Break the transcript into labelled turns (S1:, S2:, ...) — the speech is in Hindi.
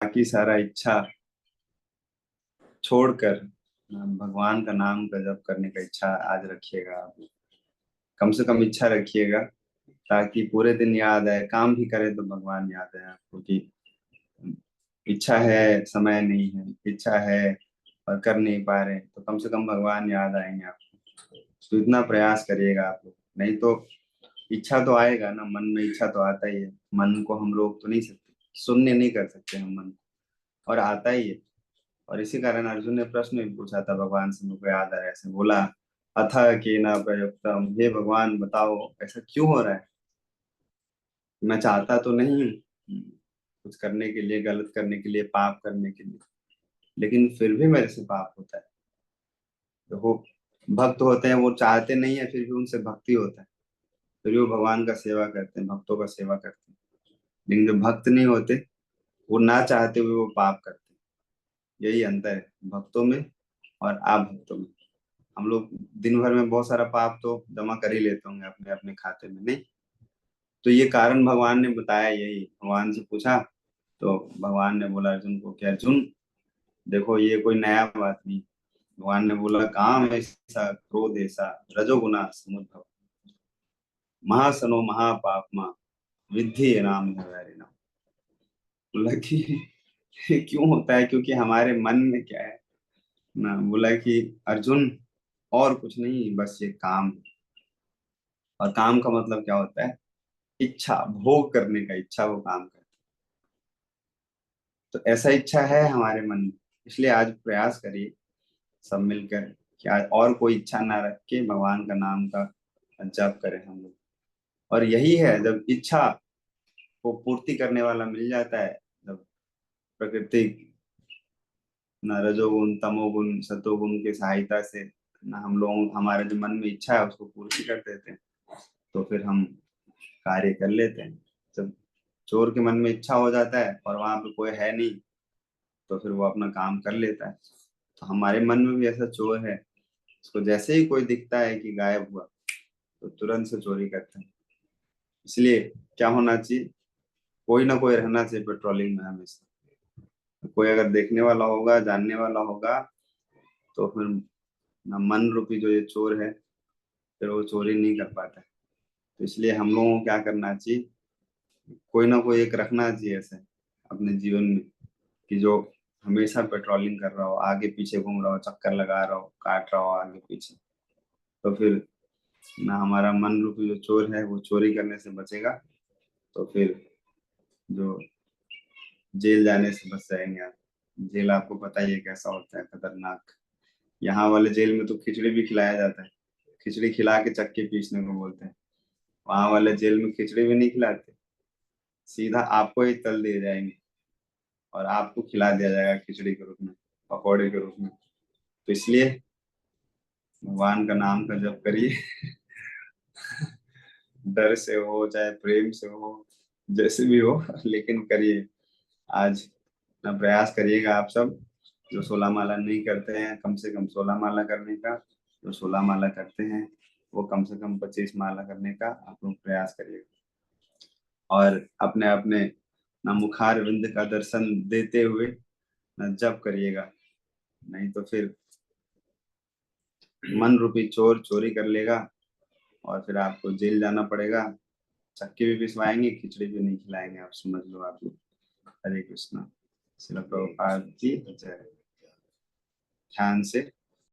S1: बाकी सारा इच्छा छोड़कर भगवान का नाम का जप करने का इच्छा आज रखिएगा आप। कम से कम इच्छा रखिएगा ताकि पूरे दिन याद आए। काम भी करें तो भगवान याद आए आपको कि इच्छा है, समय नहीं है, इच्छा है और कर नहीं पा रहे, तो कम से कम भगवान याद आएंगे आपको। तो इतना प्रयास करिएगा आप लोग। नहीं तो इच्छा तो आएगा ना, मन में इच्छा तो आता ही है। मन को हम रोक तो नहीं सकते, शून्य नहीं कर सकते हम मन को, और आता ही है। और इसी कारण अर्जुन ने प्रश्न भी पूछा था भगवान से, मुझको याद आ रहा है, ऐसे बोला, अथ केन प्रयुक्तम, हे भगवान बताओ ऐसा क्यों हो रहा है। मैं चाहता तो नहीं हूँ कुछ करने के लिए, गलत करने के लिए, पाप करने के लिए, लेकिन फिर भी मेरे से पाप होता है। तो वो भक्त होते हैं, वो चाहते नहीं है, फिर भी उनसे भक्ति होता है, फिर भी वो भगवान का सेवा करते हैं, भक्तों का सेवा करते हैं। लेकिन जो भक्त नहीं होते, वो ना चाहते हुए वो पाप करते हैं। यही अंतर है भक्तों में और अभक्तों में। हम लोग दिन भर में बहुत सारा पाप तो जमा कर ही लेते होंगे अपने अपने खाते में, नहीं? तो ये कारण भगवान ने बताया, यही भगवान से पूछा तो भगवान ने बोला अर्जुन को कि अर्जुन देखो, ये कोई नया बात नहीं। भगवान ने बोला, काम ऐसा, क्रोध ऐसा, रजोगुना समुद्भव, महासनो महापापमा, विद्धि नाम धवैरिणम। बोला कि ये क्यों होता है, क्योंकि हमारे मन में क्या है ना। बोला कि अर्जुन और कुछ नहीं, बस ये काम है। और काम का मतलब क्या होता है? इच्छा, भोग करने का इच्छा, वो काम करता है। तो ऐसा इच्छा है हमारे मन में, इसलिए आज प्रयास करिए सब मिलकर कि आज और कोई इच्छा ना रख के भगवान का नाम का जप करें हम लोग। और यही है, जब इच्छा को पूर्ति करने वाला मिल जाता है, जब प्रकृति न रजोगुण तमोगुण सतोगुण की सहायता से न हम लोग, हमारे जो मन में इच्छा है उसको पूर्ति कर देते हैं, तो फिर हम कार्य कर लेते हैं। जब चोर के मन में इच्छा हो जाता है और वहां पे कोई है नहीं, तो फिर वो अपना काम कर लेता है। तो हमारे मन में भी ऐसा चोर है, उसको जैसे ही कोई दिखता है कि गायब हुआ, तो तुरंत से चोरी करता है। इसलिए क्या होना चाहिए, कोई ना कोई रहना चाहिए पेट्रोलिंग में हमेशा। कोई अगर देखने वाला होगा, जानने वाला होगा, तो फिर ना मन रूपी जो ये चोर है, फिर वो चोरी नहीं कर पाता है। तो इसलिए हम लोगों को क्या करना चाहिए, कोई ना कोई एक रखना चाहिए ऐसे अपने जीवन में, कि जो हमेशा पेट्रोलिंग कर रहा हो, आगे पीछे घूम रहा हो, चक्कर लगा रहा हो, काट रहा हो आगे पीछे। तो फिर ना हमारा मन रूपी जो चोर है वो चोरी करने से बचेगा, तो फिर जो जेल जाने से बच जाएंगे आप। जेल आपको पता ही है कैसा होता है, खतरनाक। यहाँ वाले जेल में तो खिचड़ी भी खिलाया जाता है, खिचड़ी खिला के चक्के पीसने को बोलते हैं। वहां वाले जेल में खिचड़ी भी नहीं खिलाते, सीधा आपको ही तल दिए जाएंगे और आपको खिला दिया जाएगा खिचड़ी के रूप में, पकौड़े के रूप में। तो इसलिए भगवान का नाम का जप करिए डर से हो चाहे प्रेम से हो, जैसे भी हो, लेकिन करिए। आज अपना प्रयास करिएगा आप सब। जो 16 माला नहीं करते हैं, कम से कम 16 माला करने का। जो 16 माला करते हैं, वो कम से कम 25 माला करने का आप लोग प्रयास करिएगा। और अपने अपने ना मुखार विंद का दर्शन देते हुए ना जप करिएगा। नहीं तो फिर मन रूपी चोर चोरी कर लेगा और फिर आपको जेल जाना पड़ेगा। चक्की भी पिसवाएंगे, खिचड़ी भी नहीं खिलाएंगे, आप समझ लो आप लोग। हरे कृष्णा। श्रील प्रभुपाद जी जय। ध्यान से